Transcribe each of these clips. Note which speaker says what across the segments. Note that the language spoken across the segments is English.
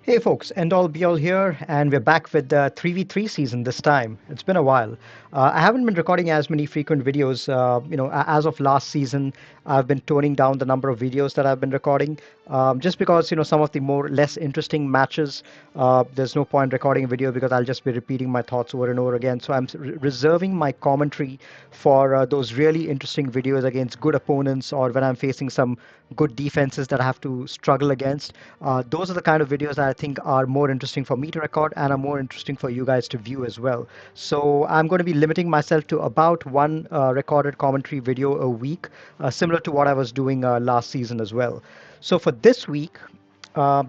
Speaker 1: Hey folks, End All Be All here, and we're back with the 3v3 season this time. It's been a while. I haven't been recording as many frequent videos. As of last season, I've been toning down the number of videos that I've been recording, just because some of the more less interesting matches, there's no point recording a video because I'll just be repeating my thoughts over and over again. So I'm reserving my commentary for those really interesting videos against good opponents or when I'm facing some good defenses that I have to struggle against. Those are the kind of videos that I think are more interesting for me to record and are more interesting for you guys to view as well. So I'm going to be limiting myself to about one recorded commentary video a week, similar to what I was doing last season as well. So for this week,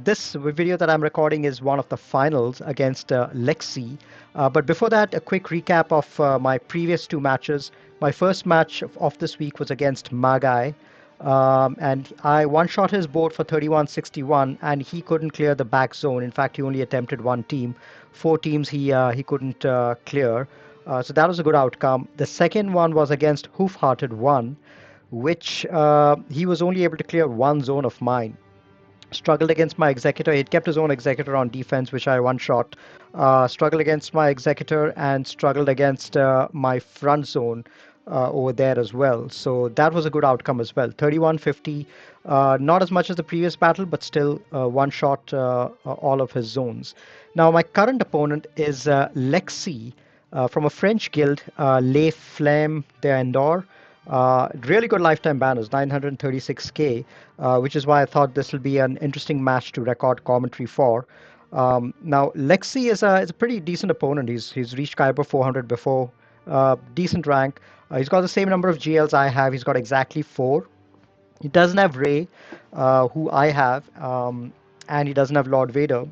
Speaker 1: this video that I'm recording is one of the finals against Lexi. But before that, a quick recap of my previous two matches. My first match of this week was against Magai. And I one-shot his board for 31-61, and he couldn't clear the back zone. In fact, he only attempted one team. Four teams he couldn't clear. So that was a good outcome. The second one was against Hoof-Hearted 1, which he was only able to clear one zone of mine. Struggled against my executor. He'd kept his own executor on defense, which I one shot. Struggled against my executor and struggled against my front zone over there as well. So that was a good outcome as well. 31-50, not as much as the previous battle, but still one shot all of his zones. Now, my current opponent is Lexi from a French guild, Les Flammes d'Andorre. Really good lifetime banners, 936k, which is why I thought this will be an interesting match to record commentary for. Now, Lexi is a pretty decent opponent. He's reached Kyber 400 before, decent rank. He's got the same number of GLs I have. He's got exactly four. He doesn't have Rey, who I have, and he doesn't have Lord Vader.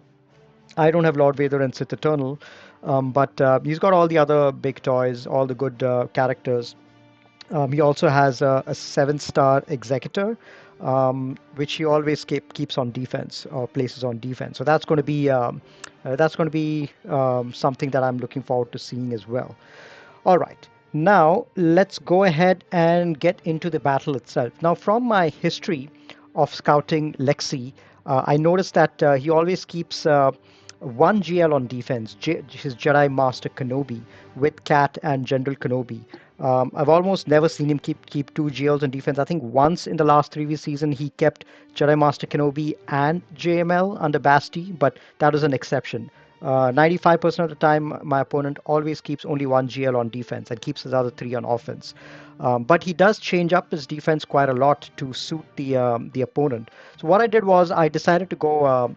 Speaker 1: I don't have Lord Vader and Sith Eternal, but he's got all the other big toys, all the good characters. He also has a seven-star executor, which he always keeps on defense or places on defense. So that's going to be something that I'm looking forward to seeing as well. All right. Now let's go ahead and get into the battle itself. Now, from my history of scouting Lexi, I noticed that he always keeps one GL on defense, his Jedi Master Kenobi with Cat and General Kenobi. I've almost never seen him keep two GLs on defense. I think once in the last 3v season he kept Jedi Master Kenobi and JML under Basti, but that was an exception. 95% of the time, my opponent always keeps only one GL on defense and keeps his other three on offense. But he does change up his defense quite a lot to suit the opponent. So what I did was I decided to go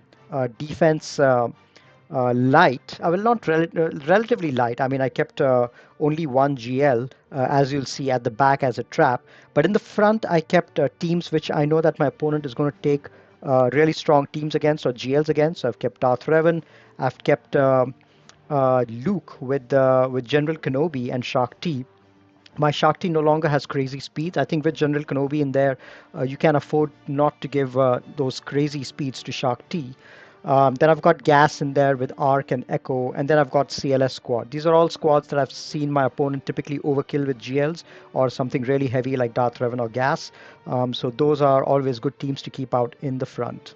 Speaker 1: defense light. I will not relatively light. I mean, I kept only one GL, as you'll see at the back as a trap. But in the front, I kept teams which I know that my opponent is going to take really strong teams against or GLs against. So I've kept Darth Revan. I've kept Luke with General Kenobi and Shark T. My Shakti no longer has crazy speeds. I think with General Kenobi in there, you can afford not to give those crazy speeds to Shakti. Then I've got Gas in there with Arc and Echo, and then I've got CLS squad. These are all squads that I've seen my opponent typically overkill with GLs or something really heavy like Darth Revan or Gas. So those are always good teams to keep out in the front.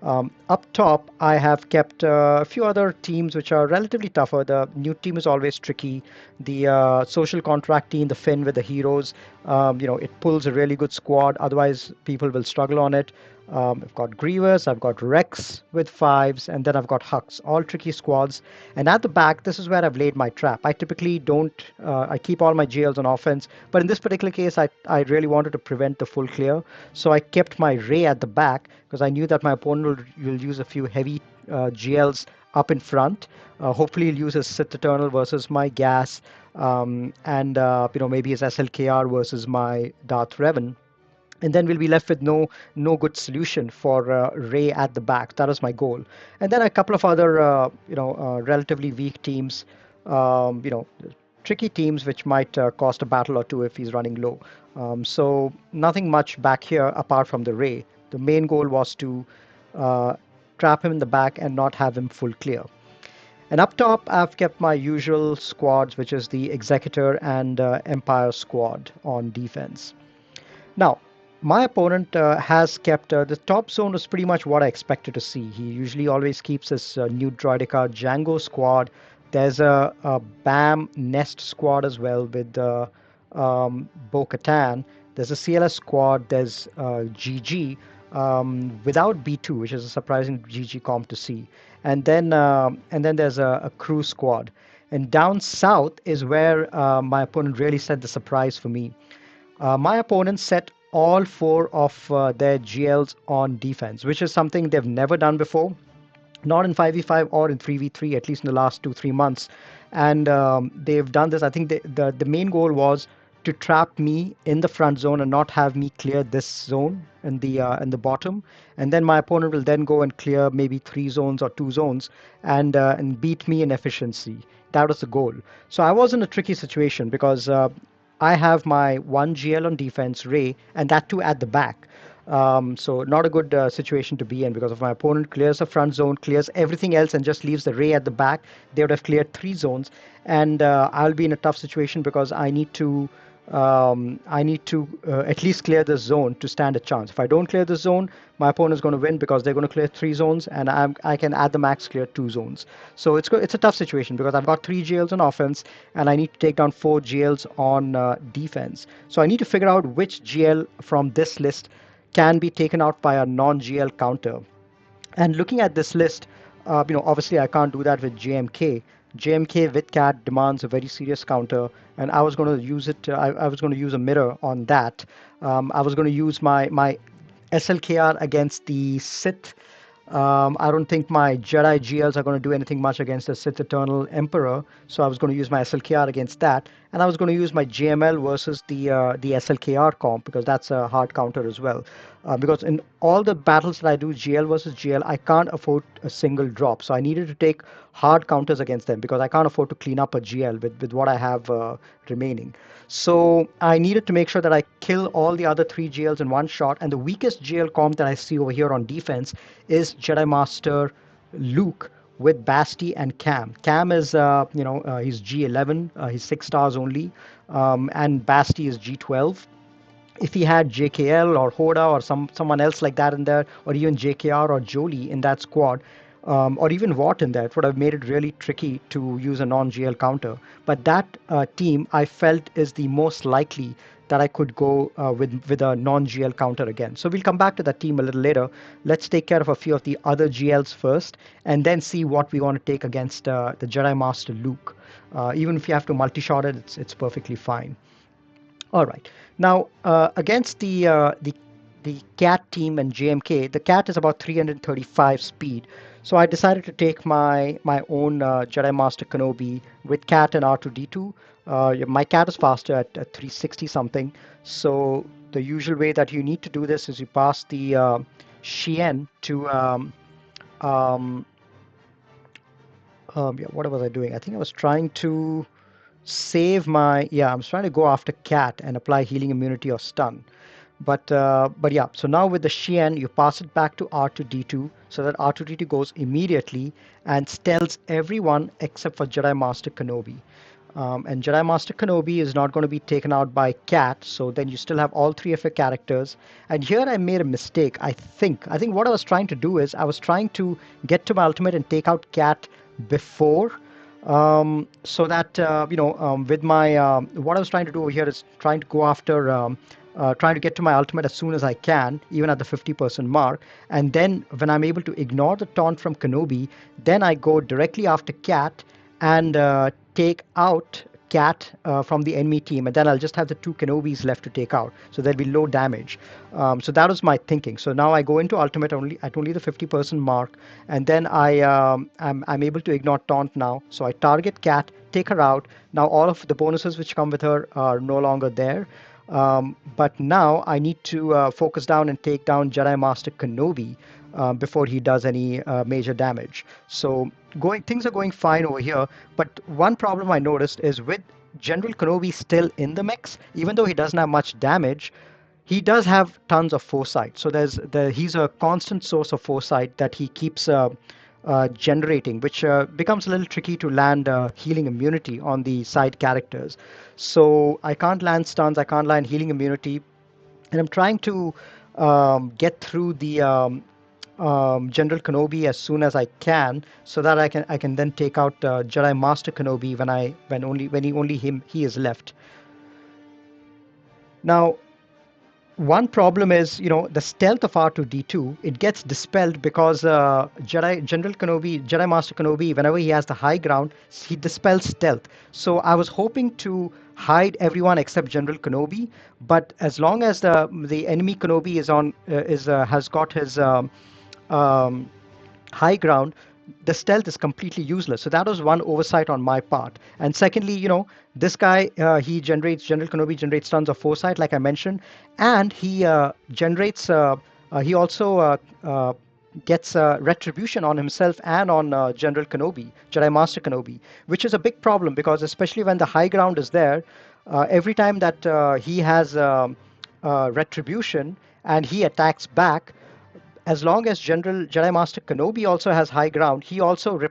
Speaker 1: Up top, I have kept a few other teams which are relatively tougher. The new team is always tricky. The social contract team, the Finn with the heroes, it pulls a really good squad. Otherwise, people will struggle on it. I've got Grievous, I've got Rex with fives, and then I've got Hux, all tricky squads. And at the back, this is where I've laid my trap. I typically don't, I keep all my GLs on offense, but in this particular case, I really wanted to prevent the full clear. So I kept my Rey at the back because I knew that my opponent will use a few heavy GLs up in front. Hopefully, he'll use his Sith Eternal versus my Gas, and maybe his SLKR versus my Darth Revan, and then we'll be left with no good solution for Rey at the back. That was my goal. And then a couple of other relatively weak teams, tricky teams which might cost a battle or two if he's running low. So nothing much back here apart from the Rey. The main goal was to trap him in the back and not have him full clear. And up top, I've kept my usual squads, which is the Executor and Empire squad on defense. Now, My opponent has kept the top zone was pretty much what I expected to see. He usually always keeps his new Droidica Django squad. There's a BAM Nest squad as well with Bo-Katan. There's a CLS squad. There's GG without B2, which is a surprising GG comp to see. And then there's a crew squad. And down south is where my opponent really set the surprise for me. My opponent set all four of their GLs on defense, which is something they've never done before, not in 5v5 or in 3v3, at least in the last 2 3 months. And they've done this. I think the main goal was to trap me in the front zone and not have me clear this zone in the bottom. And then my opponent will then go and clear maybe 3 zones or 2 zones and beat me in efficiency. That was the goal. So I was in a tricky situation because I have my one GL on defense, Rey, and that too at the back. So not a good situation to be in because if my opponent clears the front zone, clears everything else, and just leaves the Rey at the back, they would have cleared 3 zones, and I'll be in a tough situation because I need to at least clear this zone to stand a chance. If I don't clear the zone, my opponent is going to win because they're going to clear 3 zones, and I can at the max clear 2 zones. So it's a tough situation because I've got 3 GLs on offense, and I need to take down 4 GLs on defense. So I need to figure out which GL from this list can be taken out by a non-GL counter. And looking at this list, obviously I can't do that with JMK. JMK with cat demands a very serious counter, and I was going to use it. I was going to use a mirror on that. I was going to use my SLKR against the Sith. I don't think my Jedi GLs are going to do anything much against the Sith Eternal Emperor, so I was going to use my SLKR against that, and I was going to use my JML versus the SLKR comp because that's a hard counter as well. Because in all the battles that I do GL versus GL, I can't afford a single drop, so I needed to take hard counters against them because I can't afford to clean up a GL with what I have remaining. So I needed to make sure that I kill all the other 3 GLs in one shot. And the weakest GL comp that I see over here on defense is Jedi Master Luke with Basti and Cam. Cam is, he's G11, he's 6 stars only, and Basti is G12. If he had JKL or Hoda or someone else like that in there, or even JKR or Jolie in that squad, or even Watt in there, it would have made it really tricky to use a non-GL counter. But that team I felt is the most likely that I could go with a non-GL counter again. So we'll come back to that team a little later. Let's take care of a few of the other GLs first, and then see what we want to take against the Jedi Master Luke. Even if you have to multi-shot it, it's perfectly fine. All right. Now, against the cat team and JMK, the cat is about 335 speed. So I decided to take my own Jedi Master Kenobi with cat and R2D2. My cat is faster at 360 something. So the usual way that you need to do this is you pass the Shien to um, yeah, what was I doing? I think I was trying to save my, yeah, I'm trying to go after cat and apply healing immunity or stun. But yeah, so now with the Shien, you pass it back to R2D2 so that R2D2 goes immediately and steals everyone except for Jedi Master Kenobi. And Jedi Master Kenobi is not going to be taken out by Cat, so then you still have all 3 of your characters. And here I made a mistake. I think what I was trying to do is I was trying to get to my ultimate and take out Cat before, so that with my what I was trying to do over here is trying to go after. Trying to get to my ultimate as soon as I can, even at the 50% mark. And then when I'm able to ignore the taunt from Kenobi, then I go directly after Cat and take out Cat from the enemy team. And then I'll just have the 2 Kenobis left to take out. So there'll be low damage. So that was my thinking. So now I go into ultimate only at only the 50% mark. And then I'm able to ignore taunt now. So I target Cat, take her out. Now all of the bonuses which come with her are no longer there. But now I need to focus down and take down Jedi Master Kenobi before he does any major damage. So things are going fine over here. But one problem I noticed is with General Kenobi still in the mix, even though he doesn't have much damage, he does have tons of foresight. So he's a constant source of foresight that he keeps generating, which becomes a little tricky to land healing immunity on the side characters. So I can't land stuns, I can't land healing immunity, and I'm trying to get through the General Kenobi as soon as I can, so that I can then take out Jedi Master Kenobi when he is left. Now, one problem is, the stealth of R2D2. It gets dispelled because Jedi Master Kenobi, whenever he has the high ground, he dispels stealth. So I was hoping to hide everyone except General Kenobi, but as long as the enemy Kenobi is on is has got his um, high ground, the stealth is completely useless. So that was one oversight on my part. And secondly, this guy, General Kenobi generates tons of foresight, like I mentioned, and he also gets retribution on himself and on General Kenobi, Jedi Master Kenobi, which is a big problem because especially when the high ground is there, every time that he has retribution and he attacks back, as long as General Jedi Master Kenobi also has high ground, he also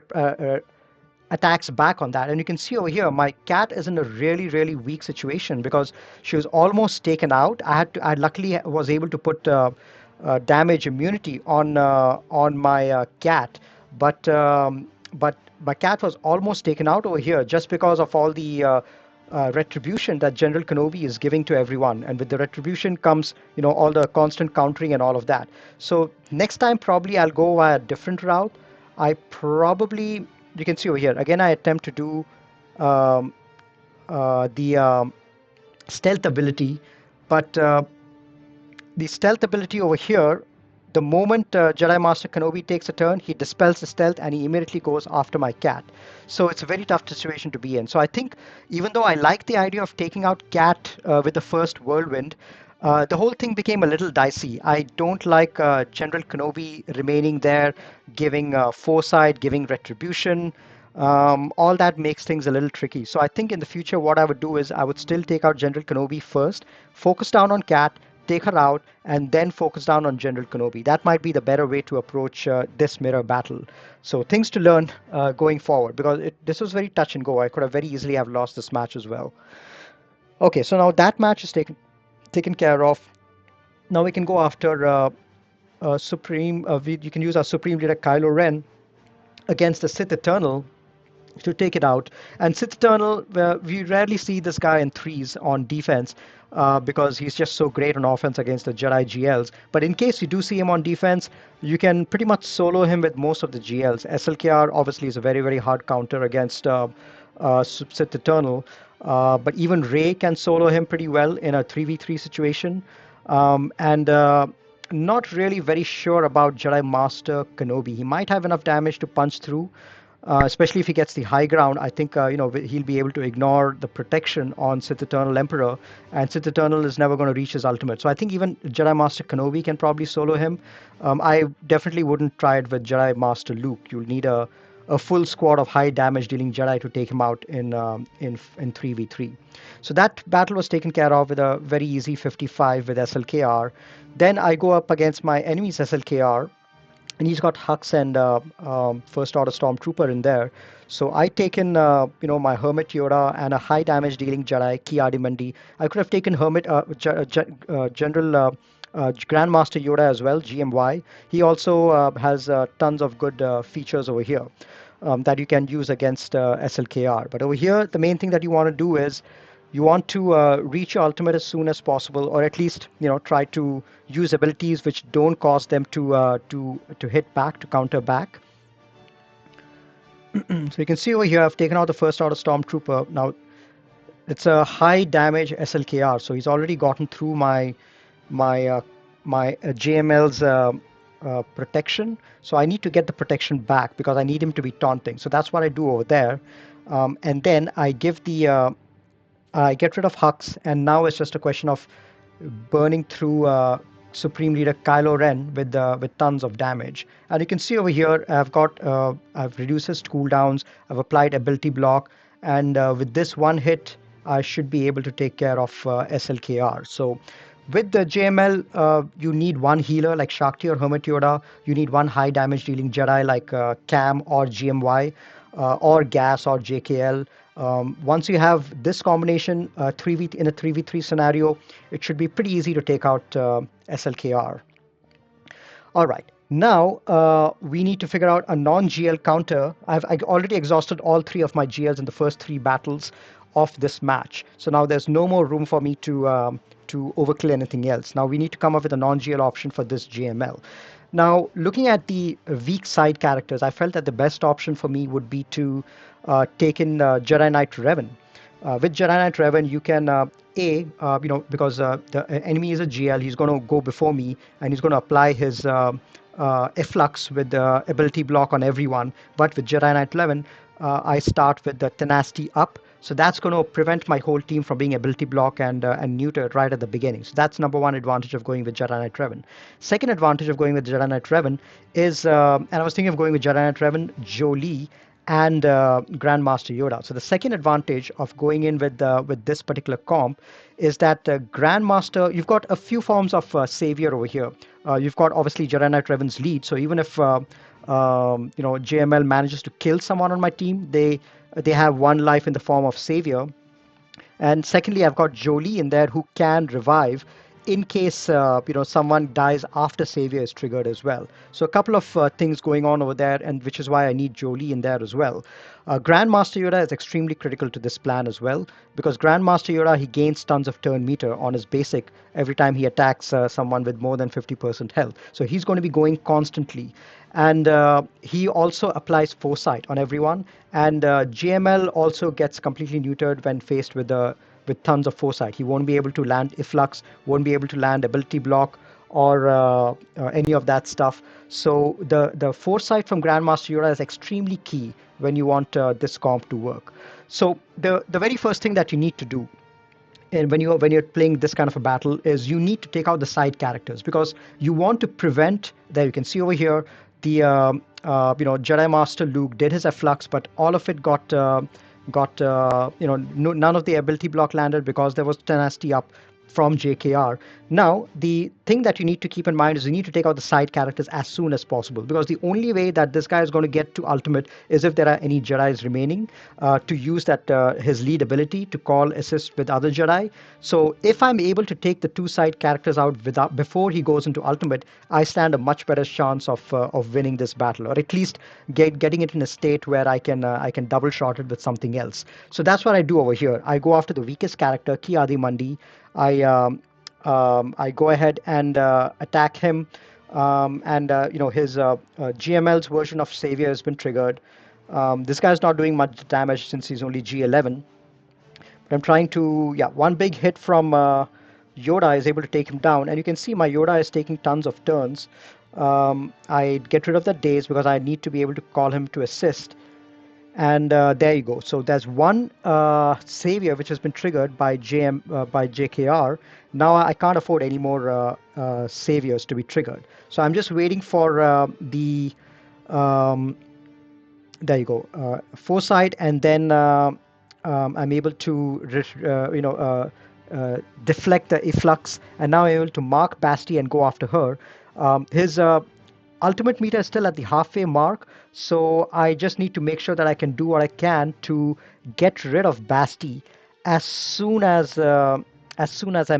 Speaker 1: attacks back on that. And you can see over here, my cat is in a really, really weak situation because she was almost taken out. I luckily was able to put damage immunity on my cat, but my cat was almost taken out over here just because of all the retribution that General Kenobi is giving to everyone. And with the retribution comes, all the constant countering and all of that. So next time, probably I'll go a different route. You can see over here, again, I attempt to do um, the stealth ability, but the stealth ability over here, the moment Jedi Master Kenobi takes a turn, he dispels the stealth and he immediately goes after my cat. So it's a very tough situation to be in. So I think even though I like the idea of taking out Cat with the first whirlwind, the whole thing became a little dicey. I don't like General Kenobi remaining there, giving foresight, giving retribution. All that makes things a little tricky. So I think in the future, what I would do is I would still take out General Kenobi first, focus down on Cat, take her out, and then focus down on General Kenobi. That might be the better way to approach this mirror battle. So things to learn going forward, because this was very touch and go. I could have very easily have lost this match as well. Okay, so now that match is taken care of. Now we can go after Supreme. You can use our Supreme Leader Kylo Ren against the Sith Eternal to take it out. And Sith Eternal, we rarely see this guy in threes on defense because he's just so great on offense against the Jedi GLs. But in case you do see him on defense, you can pretty much solo him with most of the GLs. SLKR obviously is a very, very hard counter against Sith Eternal. But even Rey can solo him pretty well in a 3v3 situation. And not really very sure about Jedi Master Kenobi. He might have enough damage to punch through, especially if he gets the high ground. I think he'll be able to ignore the protection on Sith Eternal Emperor, and Sith Eternal is never going to reach his ultimate. So I think even Jedi Master Kenobi can probably solo him. I definitely wouldn't try it with Jedi Master Luke. You'll need a full squad of high damage dealing Jedi to take him out in 3v3. So that battle was taken care of with a very easy 55 with SLKR. Then I go up against my enemy's SLKR, and he's got Hux and First Order Stormtrooper in there. So I taken my Hermit Yoda and a high damage dealing Jedi, Ki Adi. I could have taken General Grandmaster Yoda as well, GMY. He also has tons of good features over here that you can use against SLKR. But over here, the main thing that you want to do is you want to reach your ultimate as soon as possible, or at least try to use abilities which don't cause them to hit back, to counter back. So you can see over here, I've taken out the First Order Stormtrooper. Now it's a high damage SLKR, so he's already gotten through my JML's protection. So I need to get the protection back because I need him to be taunting. So that's what I do over there, and then I give the I get rid of Hux, and now it's just a question of burning through Supreme Leader Kylo Ren with tons of damage. And you can see over here, I've reduced his cooldowns, I've applied ability block, and with this one hit, I should be able to take care of SLKR. So with the JML, you need one healer like Shakti or Hermit Yoda. You need one high damage dealing Jedi like Cam or GMY. Or GAS or JKL. Once you have this combination 3v in a 3v3 scenario, it should be pretty easy to take out SLKR. All right. Now we need to figure out a non-GL counter. I already exhausted all three of my GLs in the first three battles of this match. So now there's no more room for me to overkill anything else. Now we need to come up with a non-GL option for this JML. Now, looking at the weak side characters, I felt that the best option for me would be to take in Jedi Knight Revan. With Jedi Knight Revan, you can because the enemy is a GL, he's going to go before me and he's going to apply his efflux with the ability block on everyone. But with Jedi Knight Revan, I start with the tenacity up. So that's going to prevent my whole team from being ability block and neutered right at the beginning. So that's number one advantage of going with Jedi Knight Revan. Second advantage of going with Jedi Knight Revan is, and I was thinking of going with Jedi Knight Revan, Jolie, and Grandmaster Yoda. So the second advantage of going in with this particular comp is that Grandmaster, you've got a few forms of savior over here. You've got obviously Jedi Knight Revan's lead. So even if JML manages to kill someone on my team, they have one life in the form of savior. And secondly, I've got Jolie in there who can revive in case someone dies after Savior is triggered as well. So a couple of things going on over there, and which is why I need Jolie in there as well. Grandmaster Yoda is extremely critical to this plan as well, because Grandmaster Yoda, he gains tons of turn meter on his basic every time he attacks someone with more than 50% health. So he's going to be going constantly. And he also applies foresight on everyone. And JML also gets completely neutered when faced with tons of foresight. He won't be able to land efflux, won't be able to land ability block or any of that stuff. So the foresight from Grandmaster Yoda is extremely key when you want this comp to work. So the very first thing that you need to do, and when you're playing this kind of a battle, is you need to take out the side characters, because you want to prevent. There you can see over here the Jedi Master Luke did his efflux, but all of it got none of the ability block landed because there was tenacity up from JKR. Now, the thing that you need to keep in mind is you need to take out the side characters as soon as possible, because the only way that this guy is going to get to ultimate is if there are any Jedis remaining to use that his lead ability to call assist with other Jedi. So if I'm able to take the two side characters out before he goes into ultimate, I stand a much better chance of winning this battle, or at least getting it in a state where I can double shot it with something else. So that's what I do over here. I go after the weakest character, Ki Adi Mandi. I go ahead and attack him, his GML's version of Savior has been triggered. This guy's not doing much damage since he's only G11. But I'm trying to, one big hit from Yoda is able to take him down. And you can see my Yoda is taking tons of turns. I get rid of that daze because I need to be able to call him to assist. And there you go. So there's one savior which has been triggered by JKR. Now I can't afford any more saviors to be triggered. So I'm just waiting for the there you go, foresight, and then I'm able to deflect the efflux, and now I'm able to mark Basti and go after her. His ultimate meter is still at the halfway mark, so I just need to make sure that I can do what I can to get rid of Basti as soon as I'm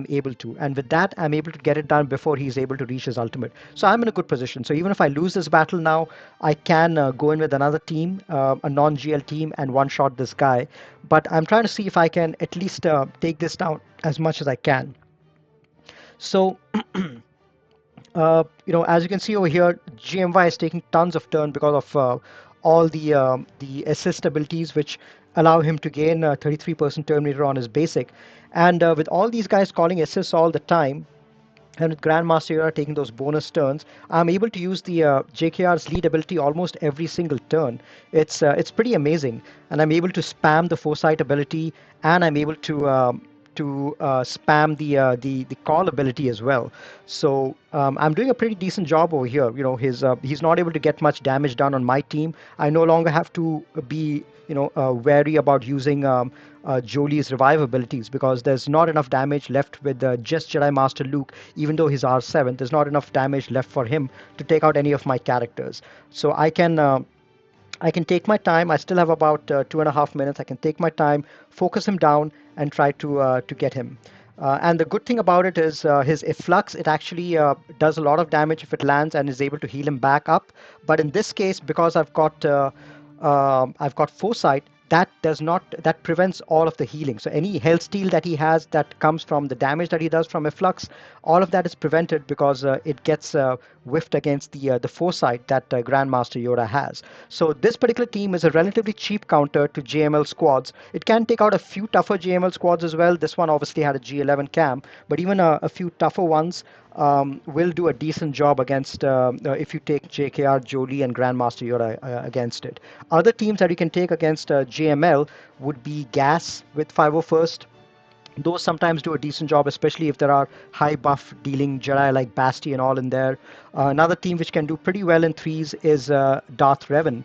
Speaker 1: able to. And with that, I'm able to get it done before he's able to reach his ultimate. So I'm in a good position. So even if I lose this battle now, I can go in with another team, a non-GL team, and one-shot this guy. But I'm trying to see if I can at least take this down as much as I can. So as you can see over here, GMY is taking tons of turn because of all the assist abilities, which allow him to gain 33% turn meter on his basic. And with all these guys calling assists all the time, and with Grandmaster Yoda taking those bonus turns, I'm able to use the JKR's lead ability almost every single turn. It's pretty amazing, and I'm able to spam the foresight ability, and I'm able to spam the call ability as well. So I'm doing a pretty decent job over here. He's not able to get much damage done on my team. I no longer have to be wary about using Jolie's revive abilities, because there's not enough damage left with just Jedi Master Luke. Even though he's R7, there's not enough damage left for him to take out any of my characters. So I can I can take my time. I still have about 2.5 minutes. I can take my time, focus him down, and try to get him. And the good thing about it is his efflux. It actually does a lot of damage if it lands and is able to heal him back up. But in this case, because I've got foresight, that does not that prevents all of the healing. So any health steal that he has that comes from the damage that he does from efflux, all of that is prevented because it gets whiffed against the foresight that Grandmaster Yoda has. So this particular team is a relatively cheap counter to JML squads. It can take out a few tougher JML squads as well. This one obviously had a G11 cam, but even a few tougher ones will do a decent job against if you take JKR, Jolie, and Grandmaster Yoda against it. Other teams that you can take against JML would be GAS with 501st. Those sometimes do a decent job, especially if there are high buff dealing Jedi like Basti and all in there. Another team which can do pretty well in threes is Darth Revan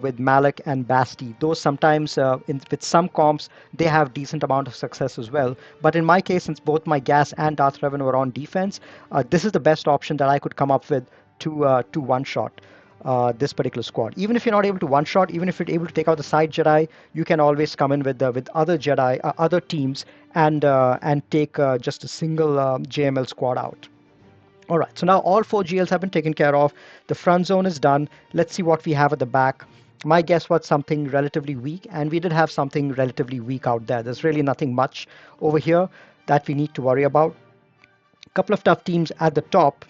Speaker 1: with Malik and Basti. Those sometimes, with some comps, they have decent amount of success as well. But in my case, since both my Gas and Darth Revan were on defense, this is the best option that I could come up with to one-shot this particular squad. Even if you're not able to one-shot, even if you're able to take out the side Jedi, you can always come in with other Jedi, other teams, and take just a single JML squad out. All right, so now all 4 GLs have been taken care of. The front zone is done. Let's see what we have at the back. My guess was something relatively weak, and we did have something relatively weak out there. There's really nothing much over here that we need to worry about. A couple of tough teams at the top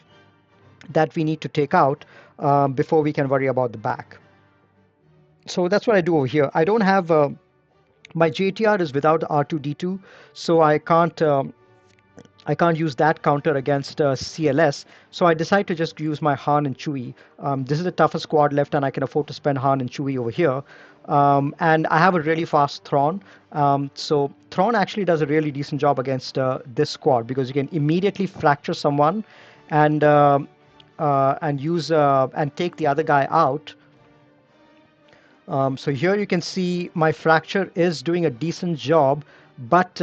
Speaker 1: that we need to take out before we can worry about the back. So that's what I do over here. I don't have my JTR is without R2D2, so I can't use that counter against CLS. So I decide to just use my Han and Chewie. This is the toughest squad left, and I can afford to spend Han and Chewie over here. And I have a really fast Thrawn. So Thrawn actually does a really decent job against this squad because you can immediately fracture someone and use and take the other guy out. So here you can see my fracture is doing a decent job, but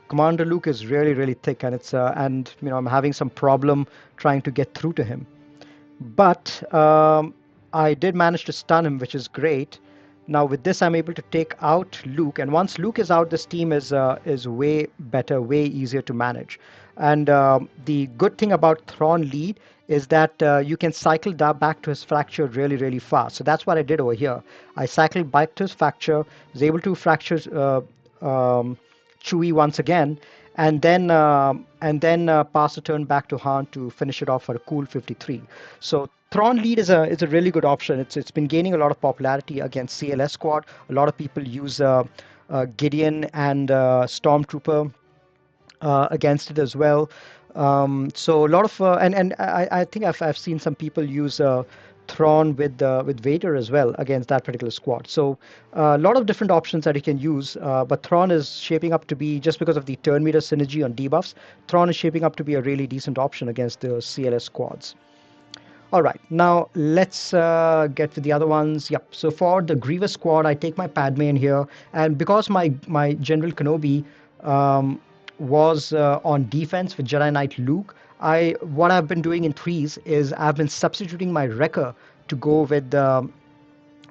Speaker 1: Commander Luke is really, really thick, and I'm having some problem trying to get through to him. But I did manage to stun him, which is great. Now with this, I'm able to take out Luke, and once Luke is out, this team is way better, way easier to manage. And the good thing about Thrawn lead is that you can cycle back to his fracture really, really fast. So that's what I did over here. I cycled back to his fracture, was able to fracture Chewie once again, and then pass the turn back to Han to finish it off for a cool 53. So Thrawn lead is a really good option. It's been gaining a lot of popularity against CLS squad. A lot of people use Gideon and Stormtrooper against it as well. So a lot of and I think I've seen some people use Thrawn with Vader as well against that particular squad. So a lot of different options that you can use, but Thrawn is shaping up to be, just because of the turn meter synergy on debuffs, Thrawn is shaping up to be a really decent option against the CLS squads. All right, now let's get to the other ones. Yep, so for the Grievous squad, I take my Padme in here, and because my General Kenobi was on defense with Jedi Knight Luke, what I've been doing in threes is I've been substituting my Wrecker to go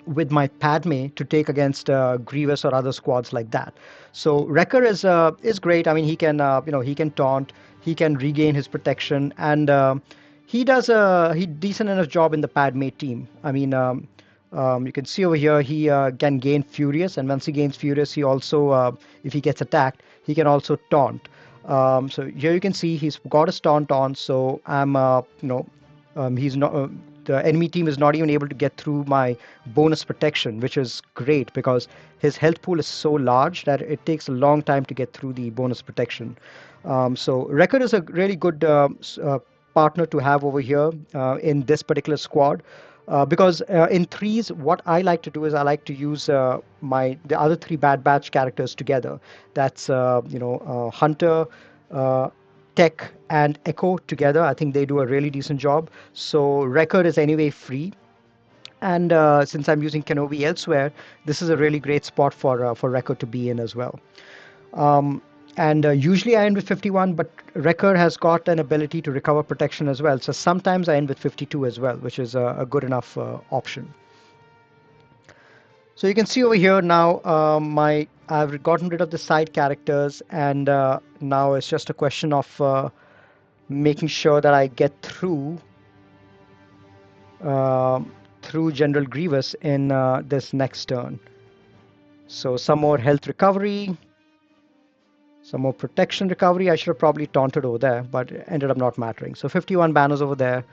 Speaker 1: with my Padme to take against Grievous or other squads like that. So Wrecker is great. I mean, he can he can taunt, he can regain his protection, and he does a decent enough job in the Padme team. I mean, you can see over here he can gain Furious, and once he gains Furious, he also if he gets attacked, he can also taunt. So here you can see he's got his taunt on. So I'm he's not. The enemy team is not even able to get through my bonus protection, which is great because his health pool is so large that it takes a long time to get through the bonus protection. So Wrecker is a really good partner to have over here in this particular squad. Because in threes, what I like to do is I like to use the other 3 Bad Batch characters together. That's Hunter, Tech, and Echo together. I think they do a really decent job. So Wrecker is anyway free, and since I'm using Kenobi elsewhere, this is a really great spot for Wrecker to be in as well. And usually I end with 51, but Wrecker has got an ability to recover protection as well. So sometimes I end with 52 as well, which is a good enough option. So you can see over here now, I've gotten rid of the side characters, and now it's just a question of making sure that I get through General Grievous in this next turn. So some more health recovery, some more protection recovery. I should have probably taunted over there, but it ended up not mattering. So 51 banners over there.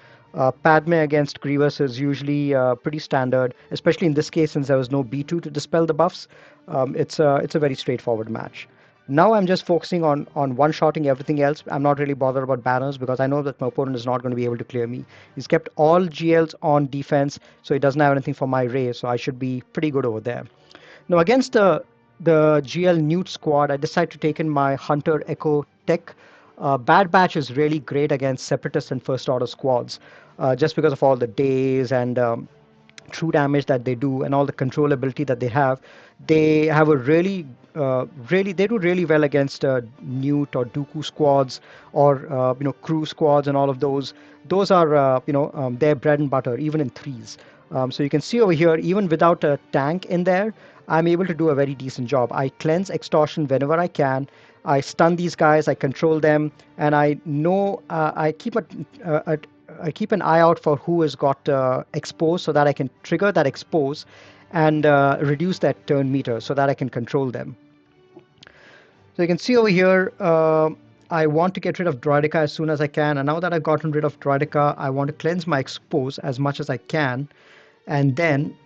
Speaker 1: Padme against Grievous is usually pretty standard, especially in this case since there was no B2 to dispel the buffs. It's a very straightforward match. Now I'm just focusing on one-shotting everything else. I'm not really bothered about banners because I know that my opponent is not going to be able to clear me. He's kept all GLs on defense, so he doesn't have anything for my Rey, so I should be pretty good over there. Now against the GL Newt squad, I decided to take in my Hunter Echo Tech. Bad Batch is really great against Separatist and First Order squads, just because of all the days and true damage that they do and all the controllability that they have. They have a they do really well against Newt or Dooku squads or crew squads and all of those. Those are their bread and butter, even in threes. So you can see over here, even without a tank in there, I'm able to do a very decent job. I cleanse extortion whenever I can. I stun these guys, I control them, and I know I keep an eye out for who has got exposed so that I can trigger that expose and reduce that turn meter so that I can control them. So you can see over here, I want to get rid of Droidica as soon as I can. And now that I've gotten rid of Droidica, I want to cleanse my expose as much as I can. And then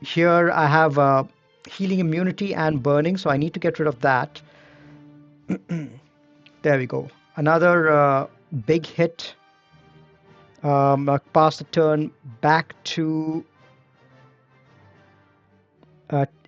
Speaker 1: here I have healing immunity and burning, so I need to get rid of that. There we go. Another big hit. Pass the turn back to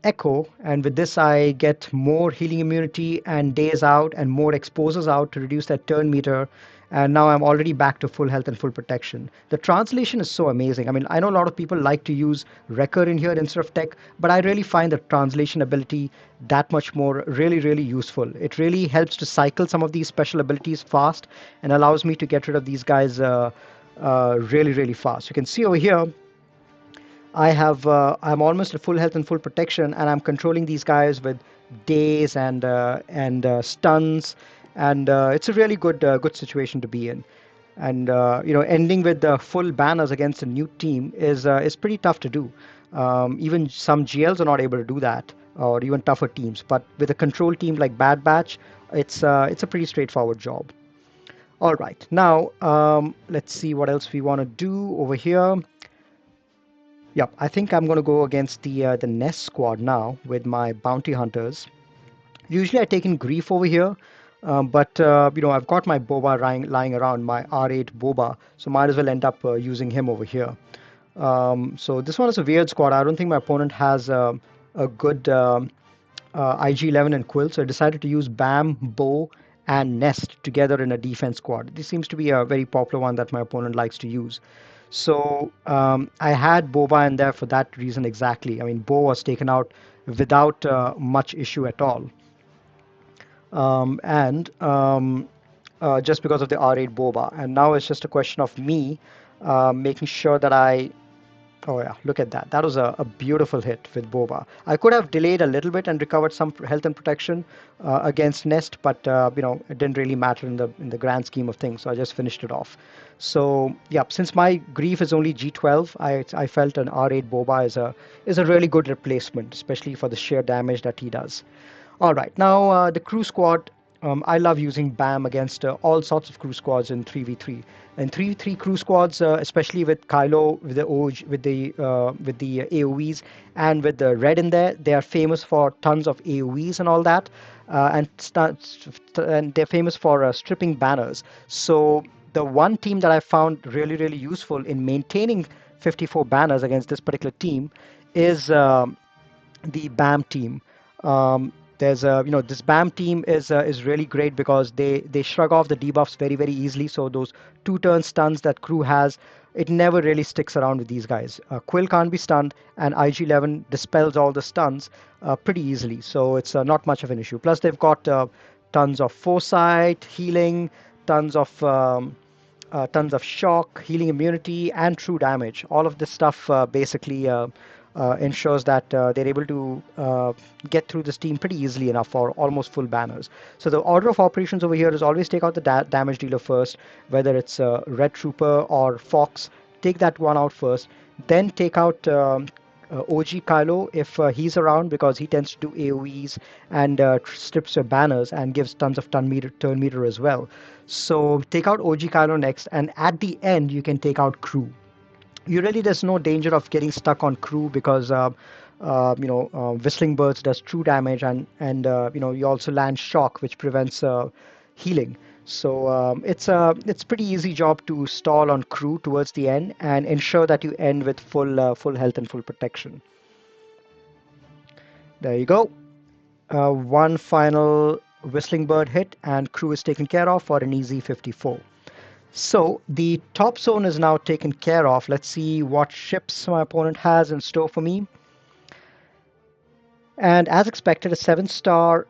Speaker 1: Echo, and with this I get more healing immunity and days out and more exposures out to reduce that turn meter, and now I'm already back to full health and full protection. The translation is so amazing. I mean, I know a lot of people like to use Wrecker in here instead of Tech, but I really find the translation ability that much more really useful. It really helps to cycle some of these special abilities fast and allows me to get rid of these guys really fast. You can see over here I'm almost at full health and full protection, and I'm controlling these guys with days and stuns, and it's a really good situation to be in. And ending with the full banners against a new team is pretty tough to do. Even some GLs are not able to do that, or even tougher teams. But with a control team like Bad Batch, it's a pretty straightforward job. All right, now let's see what else we want to do over here. Yep, I think I'm going to go against the Nest squad now with my bounty hunters. Usually I take in Grief over here, but I've got my Boba lying around, my R8 Boba, so might as well end up using him over here. So this one is a weird squad. I don't think my opponent has a good IG-11 and Quill, so I decided to use Bam, Bo, and Nest together in a defense squad. This seems to be a very popular one that my opponent likes to use. So I had Boba in there for that reason exactly. I mean, Bo was taken out without much issue at all. Just because of the R8 Boba. And now it's just a question of me making sure that oh yeah, look at that. That was a beautiful hit with Boba. I could have delayed a little bit and recovered some health and protection against Nest, but it didn't really matter in the grand scheme of things. So I just finished it off. So yeah, since my Grief is only G12, I felt an R8 Boba is a really good replacement, especially for the sheer damage that he does. All right, now the crew squad. I love using BAM against all sorts of crew squads in 3v3. In 3v3 crew squads, especially with Kylo, with the AoEs, and with the red in there, they are famous for tons of AoEs and all that, and they're famous for stripping banners. So the one team that I found really useful in maintaining 54 banners against this particular team is the BAM team. This BAM team is really great because they shrug off the debuffs very easily. So those 2-turn stuns that crew has, it never really sticks around with these guys. Quill can't be stunned, and IG-11 dispels all the stuns pretty easily. So it's not much of an issue. Plus they've got tons of foresight, healing, tons of shock, healing immunity, and true damage. All of this stuff basically ensures that they're able to get through this team pretty easily enough for almost full banners. So the order of operations over here is always take out the damage dealer first, whether it's Red Trooper or Fox. Take that one out first, then take out OG Kylo if he's around, because he tends to do AoEs and strips your banners and gives tons of turn meter as well. So take out OG Kylo next, and at the end you can take out crew. There's no danger of getting stuck on crew, because whistling birds does true damage, and you also land shock, which prevents healing. So it's pretty easy job to stall on crew towards the end and ensure that you end with full health and full protection. There you go. One final whistling bird hit and crew is taken care of for an easy 54. So the top zone is now taken care of. Let's see what ships my opponent has in store for me. And as expected, a 7-star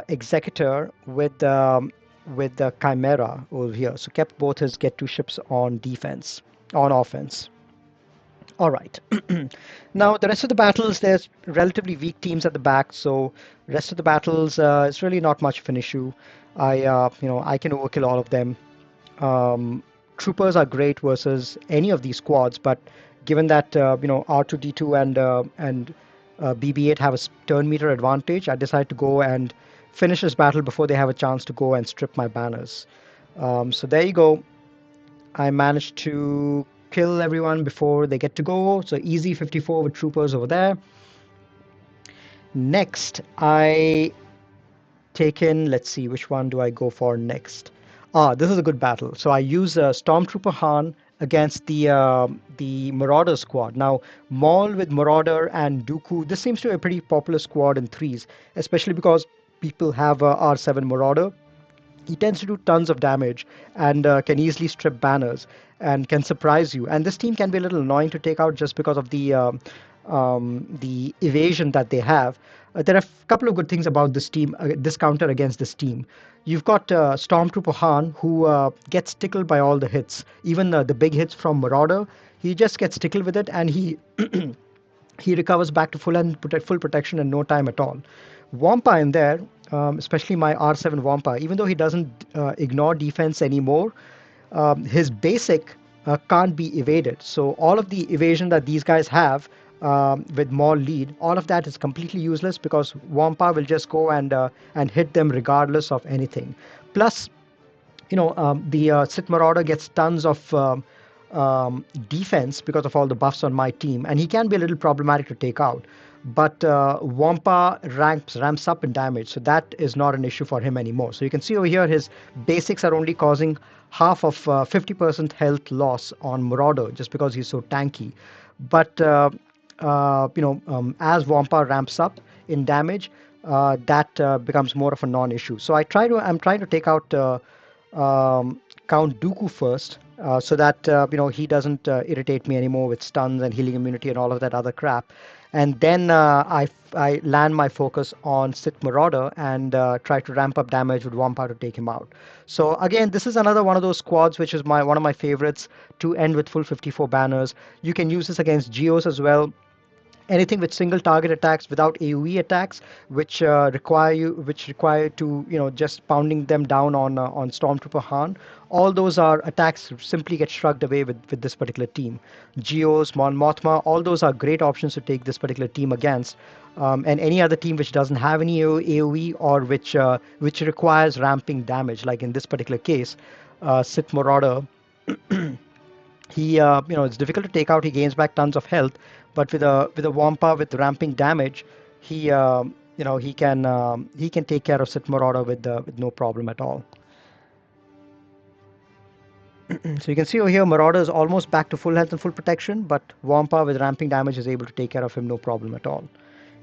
Speaker 1: Executor with the Chimera over here. So kept both his get 2 ships on offense. All right. Now the rest of the battles, there's relatively weak teams at the back, so rest of the battles, it's really not much of an issue. I can overkill all of them. Troopers are great versus any of these squads, but given that R2D2 and BB8 have a turn meter advantage, I decided to go and finish this battle before they have a chance to go and strip my banners. So there you go. I managed to kill everyone before they get to go. So easy 54 with troopers over there. Next, I take in, let's see, which one do I go for next? This is a good battle. So I use Stormtrooper Han against the Marauder squad. Now, Maul with Marauder and Dooku, this seems to be a pretty popular squad in threes, especially because people have R7 Marauder. He tends to do tons of damage and can easily strip banners and can surprise you. And this team can be a little annoying to take out just because of the evasion that they have. There are a couple of good things about this team, this counter against this team. You've got Stormtrooper Han, who gets tickled by all the hits, even the big hits from Marauder. He just gets tickled with it, and he he recovers back to full protection in no time at all. Wampa in there, especially my R7 Wampa, even though he doesn't ignore defense anymore, his basic can't be evaded. So all of the evasion that these guys have with Maul lead, all of that is completely useless because Wampa will just go and hit them regardless of anything. Plus, the Sith Marauder gets tons of defense because of all the buffs on my team, and he can be a little problematic to take out. But Wampa ramps up in damage, so that is not an issue for him anymore. So you can see over here his basics are only causing half of 50% health loss on Marauder just because he's so tanky. But as Wampa ramps up in damage, that becomes more of a non-issue. So I'm trying to take out Count Dooku first, so that he doesn't irritate me anymore with stuns and healing immunity and all of that other crap. And then I land my focus on Sith Marauder and try to ramp up damage with Wampa to take him out. So again, this is another one of those squads which is one of my favorites to end with full 54 banners. You can use this against Geos as well. Anything with single target attacks without AoE attacks, which require to just pounding them down on Stormtrooper Han. All those are attacks simply get shrugged away with this particular team. Geos, Mon Mothma, all those are great options to take this particular team against. And any other team which doesn't have any AoE or which requires ramping damage, like in this particular case, Sith Marauder. He it's difficult to take out. He gains back tons of health, but with a Wampa with ramping damage, he can take care of Sith Marauder with no problem at all. So you can see over here, Marauder is almost back to full health and full protection, but Wampa with ramping damage is able to take care of him no problem at all.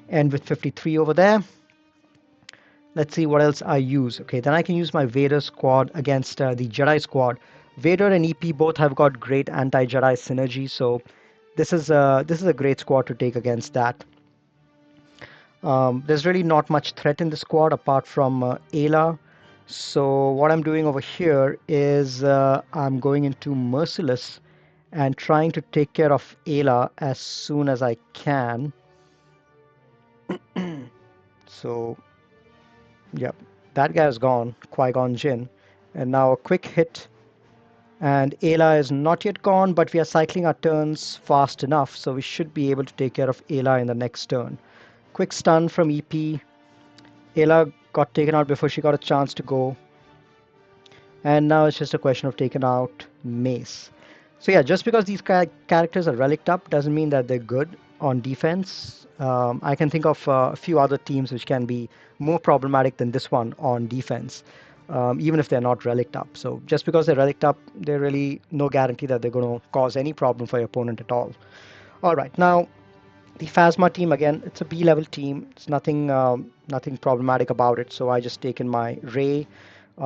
Speaker 1: And with 53 over there, let's see what else I use. Okay, then I can use my Vader squad against the Jedi squad. Vader and EP both have got great anti-Jedi synergy, so this is a great squad to take against that. There's really not much threat in the squad apart from Ayla. So what I'm doing over here is I'm going into Merciless and trying to take care of Ayla as soon as I can. So, yep, that guy is gone, Qui-Gon Jinn. And now a quick hit, and Ayla is not yet gone, but we are cycling our turns fast enough, so we should be able to take care of Ayla in the next turn. Quick stun from EP. Ayla got taken out before she got a chance to go. And now it's just a question of taking out Mace. So yeah, just because these characters are relicked up doesn't mean that they're good on defense. I can think of a few other teams which can be more problematic than this one on defense, even if they're not relicked up. So just because they're relicked up, they're really no guarantee that they're going to cause any problem for your opponent at all. All right, now the Phasma team, again, it's a B-level team. It's nothing problematic about it. So I just taken my Rey.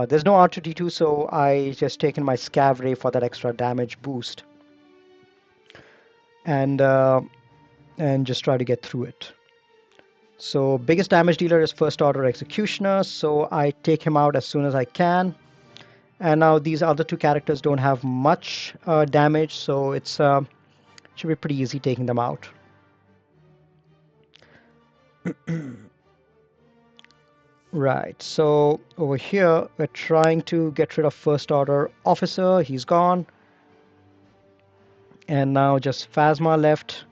Speaker 1: There's no R2D2, so I just taken my Scav Ray for that extra damage boost, and just try to get through it. So biggest damage dealer is First Order Executioner, so I take him out as soon as I can. And now these other two characters don't have much damage, so it's should be pretty easy taking them out. Right, so over here we're trying to get rid of First Order Officer. He's gone. And now just Phasma left.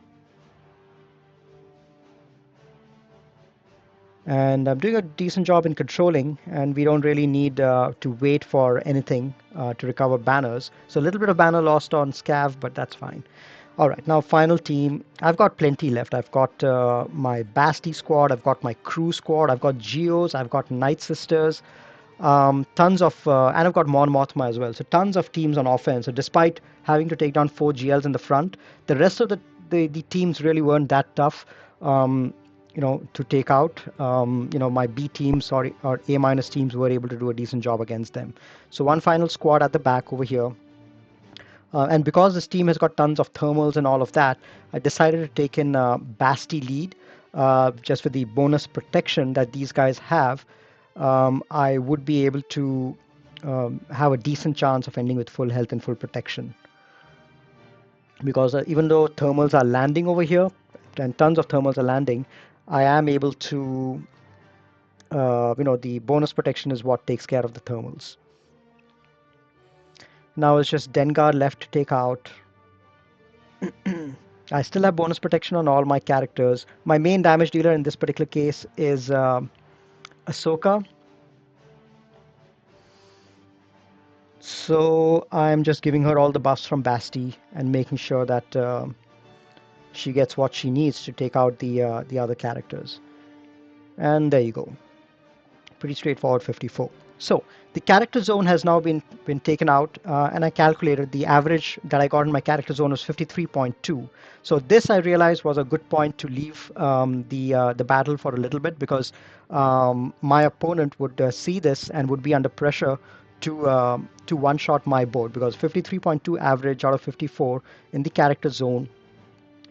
Speaker 1: And I'm doing a decent job in controlling, and we don't really need to wait for anything to recover banners. So a little bit of banner lost on Scav, but that's fine. All right, now final team. I've got plenty left. I've got my Basti squad, I've got my crew squad, I've got Geos, I've got Night Sisters, tons of, and I've got Mon Mothma as well. So tons of teams on offense. So despite having to take down 4 GLs in the front, the rest of the teams really weren't that tough. To take out. My B teams or A minus teams were able to do a decent job against them. So one final squad at the back over here. And because this team has got tons of thermals and all of that, I decided to take in Basti lead, just with the bonus protection that these guys have. I would be able to have a decent chance of ending with full health and full protection. Because even though thermals are landing over here, and tons of thermals are landing, I am able to, the bonus protection is what takes care of the thermals. Now it's just Dengar left to take out. I still have bonus protection on all my characters. My main damage dealer in this particular case is Ahsoka. So I'm just giving her all the buffs from Basti and making sure that she gets what she needs to take out the other characters. And there you go. Pretty straightforward 54. So the character zone has now been taken out, and I calculated the average that I got in my character zone was 53.2. So this I realized was a good point to leave the battle for a little bit, because my opponent would see this and would be under pressure to one-shot my board, because 53.2 average out of 54 in the character zone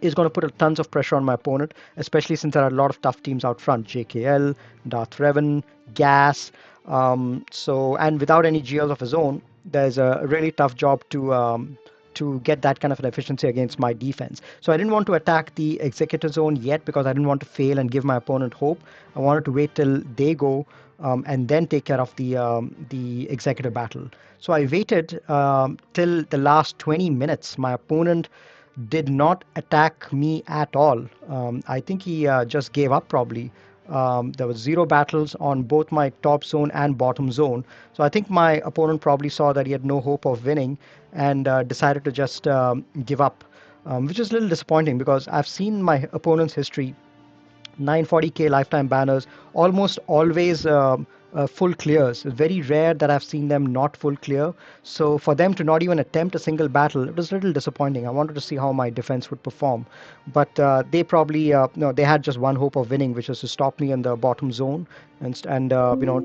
Speaker 1: is going to put tons of pressure on my opponent, especially since there are a lot of tough teams out front. JKL, Darth Revan, Gas. And without any GLs of his own, there's a really tough job to get that kind of an efficiency against my defense. So I didn't want to attack the Executor zone yet, because I didn't want to fail and give my opponent hope. I wanted to wait till they go and then take care of the Executor battle. So I waited till the last 20 minutes. My opponent did not attack me at all. I think he just gave up probably. There was 0 battles on both my top zone and bottom zone. So I think my opponent probably saw that he had no hope of winning and decided to just give up, which is a little disappointing, because I've seen my opponent's history. 940k lifetime banners, almost always full clears. It's very rare that I've seen them not full clear. So for them to not even attempt a single battle, it was a little disappointing. I wanted to see how my defense would perform. But they probably, they had just one hope of winning, which was to stop me in the bottom zone and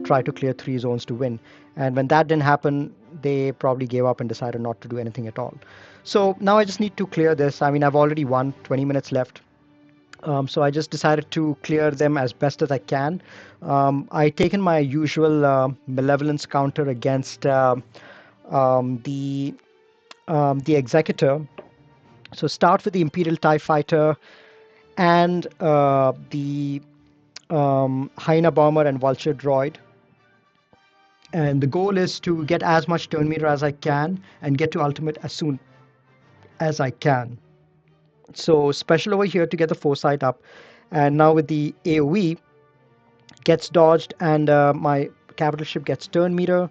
Speaker 1: try to clear 3 zones to win. And when that didn't happen, they probably gave up and decided not to do anything at all. So now I just need to clear this. I mean, I've already won, 20 minutes left. So I just decided to clear them as best as I can. I taken my usual malevolence counter against the Executor, So start with the Imperial TIE Fighter and the Hyena Bomber and Vulture Droid. And the goal is to get as much turn meter as I can and get to ultimate as soon as I can. So special over here to get the foresight up. And now with the AoE, gets dodged and my capital ship gets turn meter.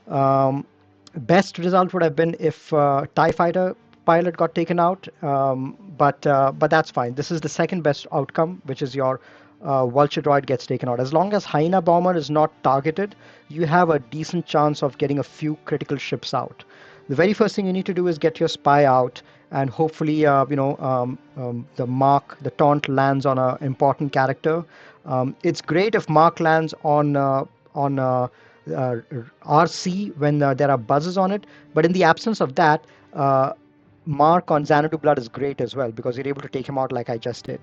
Speaker 1: Um, Best result would have been if TIE fighter pilot got taken out, but that's fine. This is the second best outcome, which is your vulture droid gets taken out. As long as Hyena bomber is not targeted, you have a decent chance of getting a few critical ships out. The very first thing you need to do is get your spy out, and hopefully, the taunt lands on an important character. It's great if Mark lands on RC when there are buzzes on it, but in the absence of that, uh, Mark on Xanadu Blood is great as well because you're able to take him out like I just did.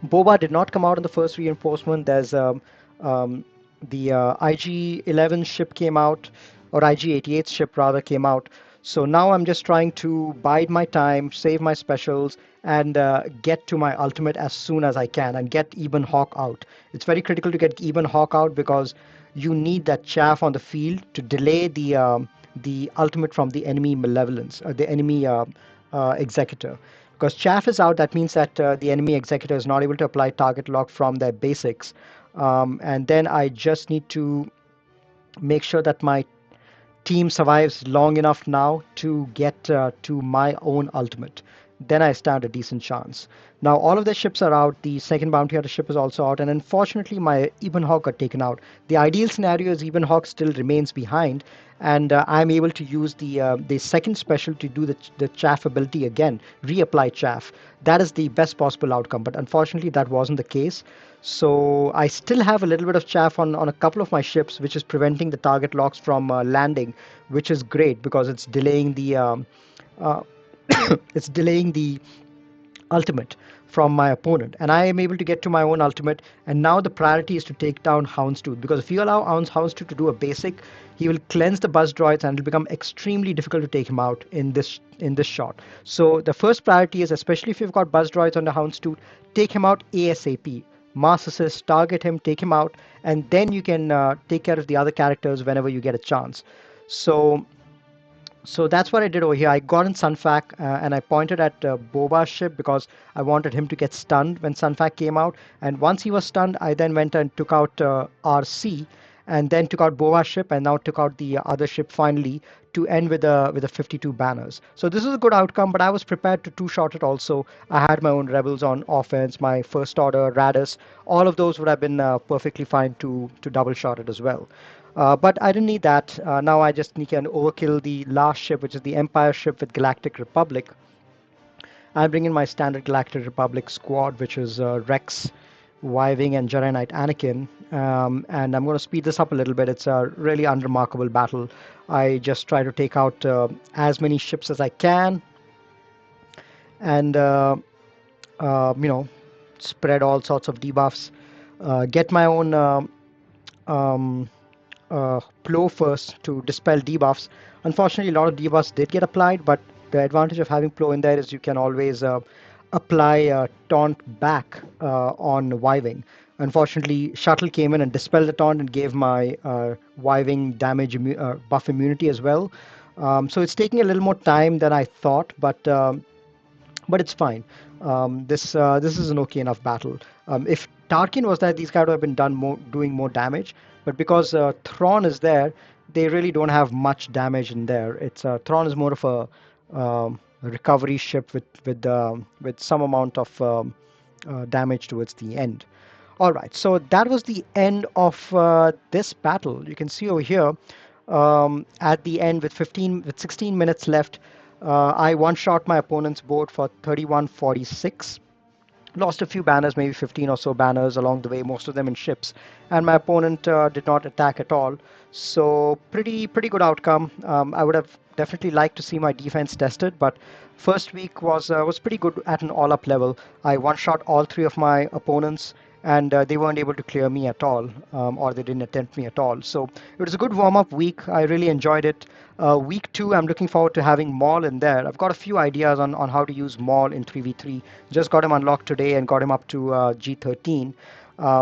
Speaker 1: Boba did not come out in the first reinforcement. There's um, the IG-11 ship came out, or IG-88 ship rather came out. So now I'm just trying to bide my time, save my specials, and get to my ultimate as soon as I can and get Eben Hawk out. It's very critical to get Eben Hawk out because you need that chaff on the field to delay the ultimate from the enemy malevolence, the enemy executor. Because chaff is out, that means that the enemy executor is not able to apply target lock from their basics. And then I just need to make sure that my team survives long enough now to get to my own ultimate. Then I stand a decent chance. Now all of the ships are out. The second bounty hunter ship is also out, and unfortunately my Ebenhawk got taken out. The ideal scenario is Ebenhawk still remains behind, and I'm able to use the second special to do the chaff ability again, reapply chaff. That is the best possible outcome, but unfortunately that wasn't the case. So I still have a little bit of chaff on a couple of my ships, which is preventing the target locks from landing, which is great because uh, it's delaying the ultimate from my opponent, and I am able to get to my own ultimate. And now the priority is to take down Houndstooth, because if you allow Houndstooth to do a basic, he will cleanse the buzz droids and it'll become extremely difficult to take him out in this shot. So the first priority is, especially if you've got buzz droids on the Houndstooth, take him out ASAP. Mass assist, target him, take him out, and then you can take care of the other characters whenever you get a chance. So that's what I did over here. I got in Sunfac and I pointed at Boba's ship because I wanted him to get stunned when Sunfac came out. And once he was stunned, I then went and took out RC, and then took out Boba's ship, and now took out the other ship finally to end with a 52 banners. So this is a good outcome, but I was prepared to two-shot it also. I had my own rebels on offense, my first order, Radis. All of those would have been perfectly fine to double shot it as well. But I didn't need that. Now I just need to overkill the last ship, which is the Empire ship with Galactic Republic. I bring in my standard Galactic Republic squad, which is Rex, Y-Wing, and Jedi Knight Anakin. And I'm going to speed this up a little bit. It's a really unremarkable battle. I just try to take out as many ships as I can, and spread all sorts of debuffs. Get my own um, Plo first to dispel debuffs. Unfortunately, a lot of debuffs did get applied, but the advantage of having Plo in there is you can always apply taunt back on Y-Wing. Unfortunately, Shuttle came in and dispelled the taunt and gave my Y-Wing damage buff immunity as well. So it's taking a little more time than I thought, but it's fine. This is an okay enough battle. If Tarkin was there, these guys would have been doing more damage. But because Thrawn is there, they really don't have much damage in there. It's Thrawn is more of a recovery ship with some amount of damage towards the end. All right, so that was the end of this battle. You can see over here at the end with 16 minutes left. I one-shot my opponent's board for 3146. Lost a few banners, maybe 15 or so banners along the way, most of them in ships. And my opponent did not attack at all. So pretty good outcome. I would have definitely liked to see my defense tested, but first week was pretty good at an all-up level. I one-shot all three of my opponents, and they weren't able to clear me at all, or they didn't attempt me at all. So it was a good warm-up week. I really enjoyed it. Week two, I'm looking forward to having Maul in there. I've got a few ideas on how to use Maul in 3v3. Just got him unlocked today and got him up to G13.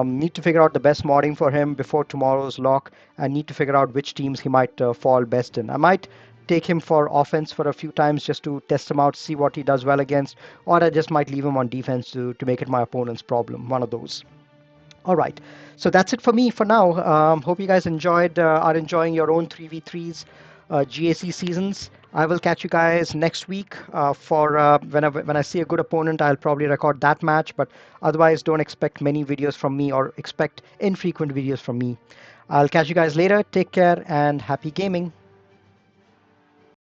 Speaker 1: Need to figure out the best modding for him before tomorrow's lock, and need to figure out which teams he might fall best in. I might take him for offense for a few times just to test him out, see what he does well against, or I just might leave him on defense to make it my opponent's problem, one of those. All right, so that's it for me for now. Hope you guys are enjoying your own 3v3s, GAC seasons. I will catch you guys next week for when I see a good opponent. I'll probably record that match, but otherwise, don't expect many videos from me or expect infrequent videos from me. I'll catch you guys later. Take care and happy gaming.